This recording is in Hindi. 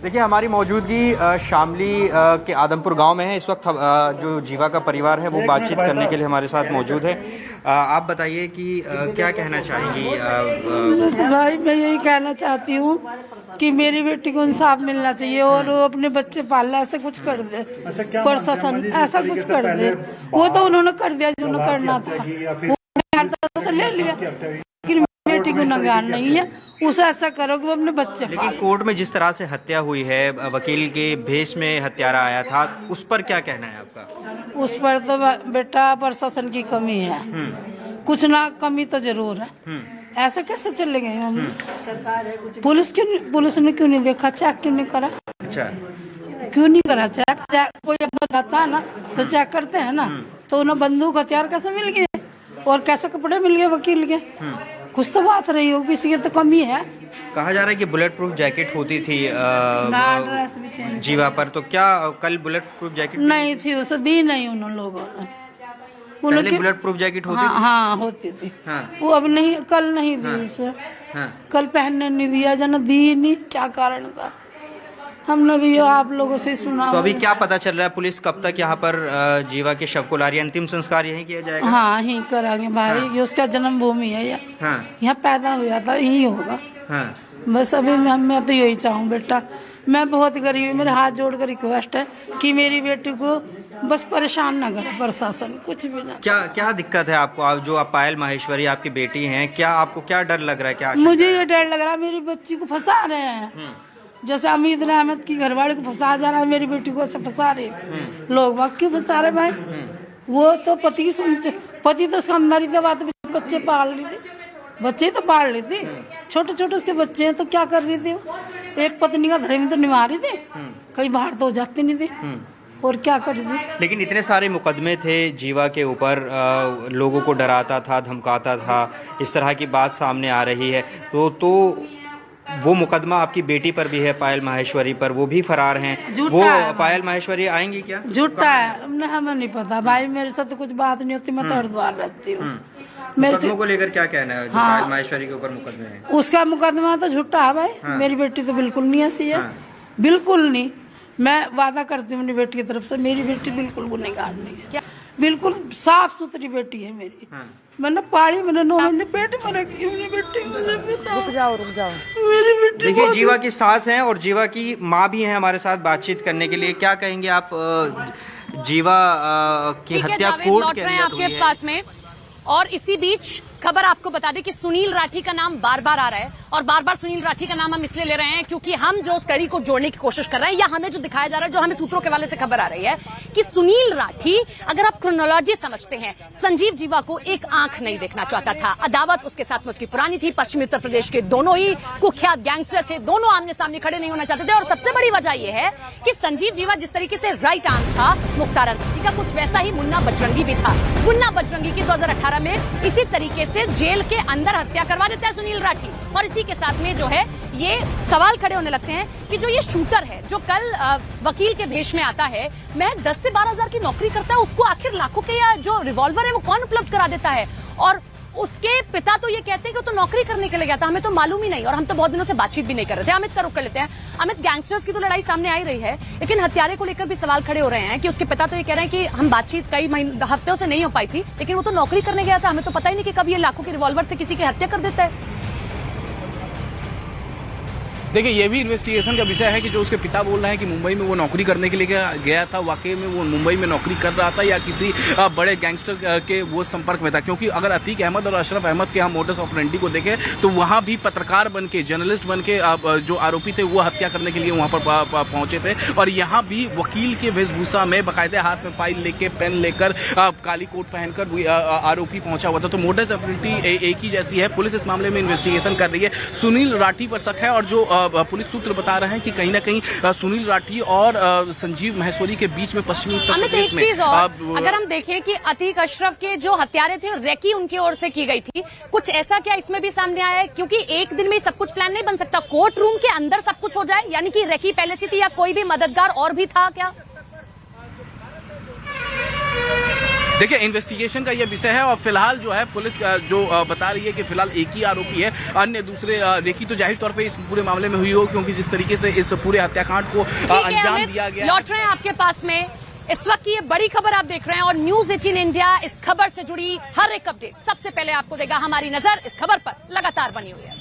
देखिए, हमारी मौजूदगी शामली के आदमपुर गांव में है। इस वक्त जो जीवा का परिवार है वो बातचीत करने के लिए हमारे साथ मौजूद है। आप बताइए कि क्या कहना चाहेंगी? भाई मैं यही कहना चाहती हूँ कि मेरी बेटी को इंसाफ मिलना चाहिए और वो अपने बच्चे पालना ऐसे कुछ कर दे, प्रशासन ऐसा कुछ कर दे। वो तो उन्होंने कर दिया जो उन्होंने करना था, वो ले लिया, लेकिन बेटी को गुनहगार नहीं है। उसे ऐसा करो कि वो अपने बच्चे लेकिन कोर्ट में जिस तरह से हत्या हुई है, वकील के भेष में हत्यारा आया था, उस पर क्या कहना है आपका? उस पर तो बेटा प्रशासन की कमी है, कुछ ना कमी तो जरूर है। ऐसे कैसे चले गए हम? पुलिस ने क्यों नहीं देखा, चेक क्यों नहीं करा? अच्छा, क्यों नहीं करा चेक? कोई बताता है ना तो चेक करते हैं ना। तो उन्हें बंदूक हथियार कैसे मिल गए और कैसे कपड़े मिल गए वकील के? कुछ तो बात रही हो, किसी की तो कमी है। कहा जा रहा है कि बुलेट प्रूफ जैकेट होती थी जीवा पर, तो क्या कल बुलेट प्रूफ जैकेट नहीं थी? उसे दी नहीं उन लोगों ने। पहले बुलेट प्रूफ जैकेट होती थी? हाँ होती थी। हाँ। वो अब नहीं, कल नहीं दी उसे। हाँ। कल पहनने नहीं दिया, जना दी नहीं, क्या कारण था? हमने भी आप लोगों से सुना। तो अभी क्या पता चल रहा है, पुलिस कब तक यहाँ पर जीवा के शव को ला रही है? अंतिम संस्कार यहीं किया जाएगा? हाँ यहीं करांगे भाई। ये उसका जन्मभूमि है, यहाँ पैदा हुआ था, यहीं होगा। हाँ। बस अभी मैं तो यही चाहूँ बेटा, मैं बहुत गरीब, मेरे हाथ जोड़कर रिक्वेस्ट है कि मेरी बेटी को बस परेशान ना करे प्रशासन, कुछ भी ना। क्या दिक्कत है आपको? आप जो पायल माहेश्वरी आपकी बेटी हैं, क्या आपको क्या डर लग रहा है? क्या मुझे ये डर लग रहा है, मेरी बच्ची को फंसा रहे हैं। जैसे अमीद रहमत की घरवाली को फंसा जा रहा है, मेरी बेटी को ऐसे फंसा रहे लोग। वक्त क्यों फंसा रहे भाई? वो तो पति सुनते, पति तो उसके अंदर ही दबा, बच्चे पाल ली थी, बच्चे तो पाल ली थी, छोटे छोटे उसके बच्चे हैं, तो क्या कर रही थी? एक पत्नी का धर्म तो निभा रही थी, कई बाहर तो जाती नहीं थी, और क्या कर रही थी? लेकिन इतने सारे मुकदमे थे जीवा के ऊपर, लोगों को डराता था, धमकाता था, इस तरह की बात सामने आ रही है। तो वो मुकदमा आपकी बेटी पर भी है, पायल माहेश्वरी पर, वो भी फरार हैं। वो पायल माहेश्वरी आएंगी क्या? झूठा है, हमें नहीं पता भाई, मेरे साथ तो कुछ बात नहीं होती, मैं तो हरिद्वार रहती हूँ। मेरे से को लेकर क्या कहना है? हाँ, पायल माहेश्वरी के ऊपर मुकदमे हैं, उसका मुकदमा तो झूठा है भाई। हाँ। मेरी बेटी तो बिल्कुल नहीं ऐसी है। हाँ। बिल्कुल नहीं, मैं वादा करती हूँ अपनी बेटी की तरफ से, मेरी बेटी बिल्कुल गुनहगार नहीं है, बिल्कुल साफ सुथरी बेटी है मेरी। हाँ। मैंने पाली, मैंने 9 महीने पेट में रखी अपनी बेटी। मुझे रुक जाओ मेरी बेटी। देखिए, जीवा की सास हैं और जीवा की माँ भी हैं हमारे साथ बातचीत करने के लिए। क्या कहेंगे आप? जीवा की हत्या कोर्ट के अंदर आपके पास में, और इसी बीच खबर आपको बता दें कि सुनील राठी का नाम बार बार आ रहा है, और बार बार सुनील राठी का नाम हम इसलिए ले रहे हैं क्योंकि हम जो उस कड़ी को जोड़ने की कोशिश कर रहे हैं, या हमें जो दिखाया जा रहा है, जो हमें सूत्रों के वाले से खबर आ रही है कि सुनील राठी, अगर आप क्रोनोलॉजी समझते हैं, संजीव जीवा को एक आंख नहीं देखना चाहता था। अदावत उसके साथ में उसकी पुरानी थी। पश्चिमी उत्तर प्रदेश के दोनों ही कुख्यात गैंगस्टर्स थे, दोनों आमने सामने खड़े नहीं होना चाहते थे। और सबसे बड़ी वजह यह है कि संजीव जीवा जिस तरीके से राइट आर्म था मुख्तार अंसारी का, कुछ वैसा ही मुन्ना बजरंगी भी था। मुन्ना बजरंगी की 2018 में इसी तरीके से जेल के अंदर हत्या करवा देता है सुनील राठी। और इसी के साथ में जो है ये सवाल खड़े होने लगते हैं कि जो ये शूटर है, जो कल वकील के भेष में आता है, मैं 10 से 12 हजार की नौकरी करता है, उसको आखिर लाखों के या जो रिवॉल्वर है वो कौन उपलब्ध करा देता है? और उसके पिता तो ये कहते हैं कि वो तो नौकरी करने के लिए गया था, हमें तो मालूम ही नहीं, और हम तो बहुत दिनों से बातचीत भी नहीं कर रहे थे। अमित का रुख कर लेते हैं। अमित, गैंगस्टर्स की तो लड़ाई सामने आ ही रही है, लेकिन हत्यारे को लेकर भी सवाल खड़े हो रहे हैं कि उसके पिता तो ये कह रहे हैं कि हम बातचीत कई हफ्तों से नहीं हो पाई थी, लेकिन वो तो नौकरी करने गया था, हमें तो पता ही नहीं कि कब ये लाखों के रिवॉल्वर से किसी की हत्या कर देता है। देखिए, ये भी इन्वेस्टिगेशन का विषय है कि जो उसके पिता बोल रहे हैं कि मुंबई में वो नौकरी करने के लिए गया था, वाकई में वो मुंबई में नौकरी कर रहा था या किसी बड़े गैंगस्टर के वो संपर्क में था। क्योंकि अगर अतीक अहमद और अशरफ अहमद के हम मोडस ऑपरेंडी को देखें तो वहाँ भी पत्रकार बन के, जर्नलिस्ट बन के जो आरोपी थे वो हत्या करने के लिए वहाँ पर पहुंचे थे। और यहाँ भी वकील के वेशभूषा में, बाकायदे हाथ में फाइल लेके, पेन लेकर, काली कोट पहनकर आरोपी पहुंचा हुआ था। तो मोडस ऑपरेंडी एक ही जैसी है। पुलिस इस मामले में इन्वेस्टिगेशन कर रही है। सुनील राठी पर शक है, और जो पुलिस सूत्र बता रहे हैं कि कहीं ना कहीं सुनील राठी और संजीव माहेश्वरी के बीच में पश्चिमी उत्तर प्रदेश में, एक चीज और अगर हम देखें कि अतीक अशरफ के जो हत्यारे थे रेकी उनकी ओर से की गई थी, कुछ ऐसा क्या इसमें भी सामने आया है? क्योंकि एक दिन में सब कुछ प्लान नहीं बन सकता, कोर्ट रूम के अंदर सब कुछ हो जाए, यानी कि रेकी पहले से थी या कोई भी मददगार और भी था क्या? देखिए, इन्वेस्टिगेशन का ये विषय है और फिलहाल जो है पुलिस जो बता रही है कि फिलहाल एक ही आरोपी है, अन्य दूसरे रेकी तो जाहिर तौर पे इस पूरे मामले में हुई हो, क्योंकि जिस तरीके से इस पूरे हत्याकांड को अंजाम दिया गया। लौट रहे हैं आपके पास में इस वक्त की ये बड़ी खबर आप देख रहे हैं और न्यूज 18 इंडिया इस खबर से जुड़ी हर एक अपडेट सबसे पहले आपको देगा। हमारी नजर इस खबर पर लगातार बनी हुई है।